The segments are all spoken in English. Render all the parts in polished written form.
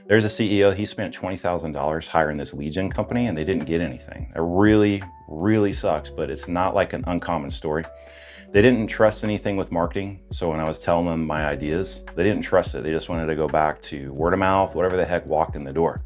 There's a CEO, he spent $20,000 hiring this lead gen company and they didn't get anything. It really, really sucks, but it's not like an uncommon story. They didn't trust anything with marketing. So when I was telling them my ideas, they didn't trust it. They just wanted to go back to word of mouth, whatever the heck walked in the door.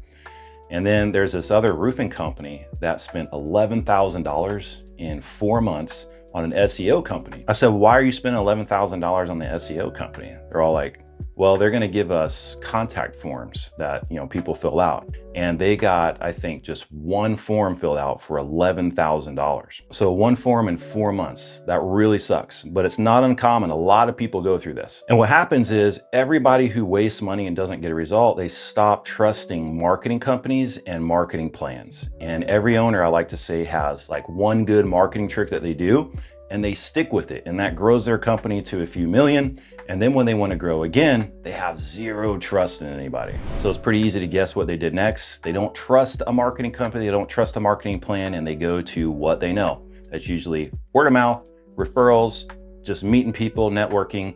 And then there's this other roofing company that spent $11,000 in 4 months on an SEO company. I said, why are you spending $11,000 on the SEO company? They're all like, well, they're gonna give us contact forms that people fill out. And they got, I think, just one form filled out for $11,000. So one form in 4 months, that really sucks, but it's not uncommon. A lot of people go through this. And what happens is everybody who wastes money and doesn't get a result, they stop trusting marketing companies and marketing plans. And every owner, I like to say, has like one good marketing trick that they do, and they stick with it, and that grows their company to a few million. And then when they want to grow again, they have zero trust in anybody. So it's pretty easy to guess what they did next. They don't trust a marketing company, they don't trust a marketing plan, and they go to what they know. That's usually word of mouth, referrals, just meeting people, networking.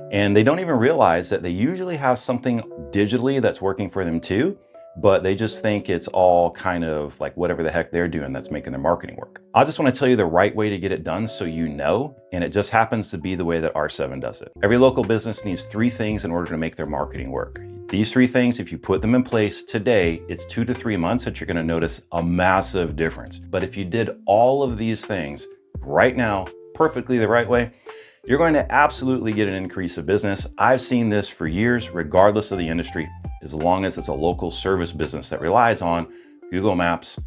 And they don't even realize that they usually have something digitally that's working for them too, but they just think it's all kind of like whatever the heck they're doing that's making their marketing work. I just want to tell you the right way to get it done so you know, and it just happens to be the way that R7 does it. Every local business needs 3 things in order to make their marketing work. These 3 things, if you put them in place today, it's 2 to 3 months that you're going to notice a massive difference. But if you did all of these things right now, perfectly the right way, you're going to absolutely get an increase of business. I've seen this for years, regardless of the industry, as long as it's a local service business that relies on Google Maps,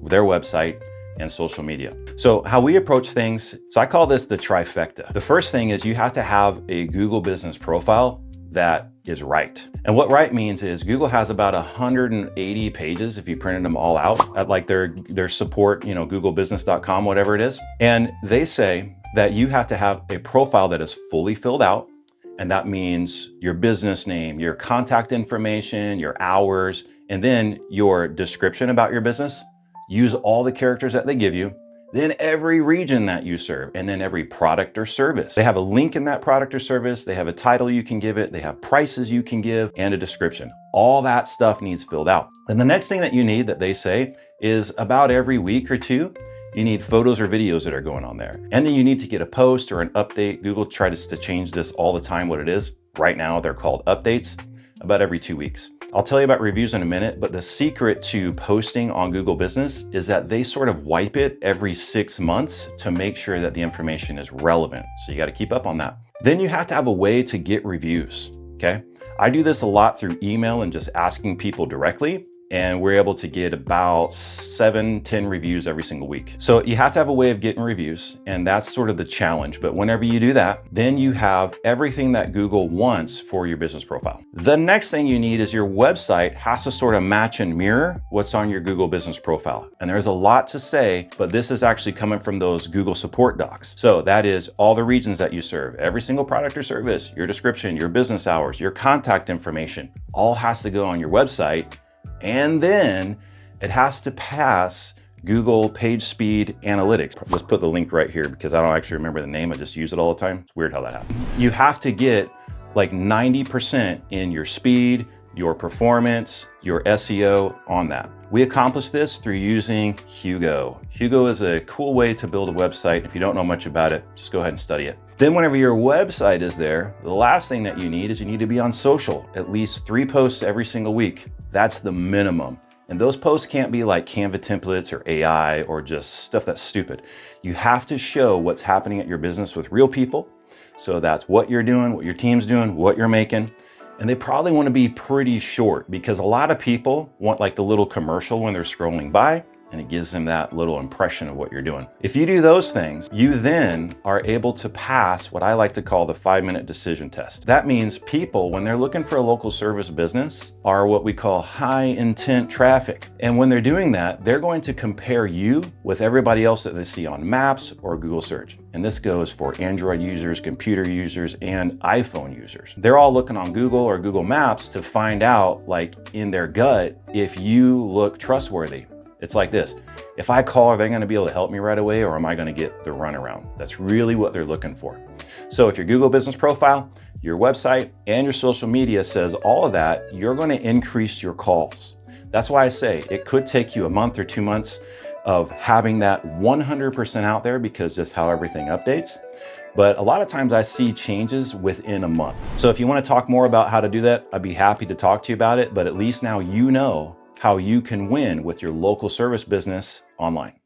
their website, and social media. So how we approach things, so I call this the trifecta. The first thing is you have to have a Google business profile that is right. And what right means is Google has about 180 pages if you printed them all out at like their support, googlebusiness.com, whatever it is. And they say that you have to have a profile that is fully filled out. And that means your business name, your contact information, your hours, and then your description about your business. Use all the characters that they give you. Then every region that you serve, and then every product or service. They have a link in that product or service. They have a title you can give it. They have prices you can give and a description. All that stuff needs filled out. Then the next thing that you need that they say is about every week or two, you need photos or videos that are going on there. And then you need to get a post or an update. Google tries to change this all the time, what it is. Right now, they're called updates, about every 2 weeks. I'll tell you about reviews in a minute, but the secret to posting on Google Business is that they sort of wipe it every 6 months to make sure that the information is relevant. So you got to keep up on that. Then you have to have a way to get reviews, okay? I do this a lot through email and just asking people directly. And we're able to get about 7-10 reviews every single week. So you have to have a way of getting reviews, and that's sort of the challenge. But whenever you do that, then you have everything that Google wants for your business profile. The next thing you need is your website has to sort of match and mirror what's on your Google business profile. And there's a lot to say, but this is actually coming from those Google support docs. So that is all the regions that you serve, every single product or service, your description, your business hours, your contact information, all has to go on your website. And then it has to pass Google Page Speed Analytics. Let's put the link right here because I don't actually remember the name. I just use it all the time. It's weird how that happens. You have to get like 90% in your speed, your performance, your SEO on that. We accomplish this through using Hugo. Hugo is a cool way to build a website. If you don't know much about it, just go ahead and study it. Then whenever your website is there, the last thing that you need is you need to be on social, at least 3 posts every single week. That's the minimum. And those posts can't be like Canva templates or AI or just stuff that's stupid. You have to show what's happening at your business with real people. So that's what you're doing, what your team's doing, what you're making. And they probably want to be pretty short because a lot of people want like the little commercial when they're scrolling by, and it gives them that little impression of what you're doing. If you do those things, you then are able to pass what I like to call the 5-minute decision test. That means people, when they're looking for a local service business, are what we call high intent traffic. And when they're doing that, they're going to compare you with everybody else that they see on Maps or Google search. And this goes for Android users, computer users, and iPhone users. They're all looking on Google or Google Maps to find out, like in their gut, if you look trustworthy. It's like this. If I call, are they going to be able to help me right away, or am I going to get the runaround? That's really what they're looking for. So if your Google business profile your website, and your social media says all of that, you're going to increase your calls. That's why I say it could take you a month or 2 months of having that 100% out there, because just how everything updates. But a lot of times I see changes within a month. So if you want to talk more about how to do that, I'd be happy to talk to you about it. But at least now you know how you can win with your local service business online.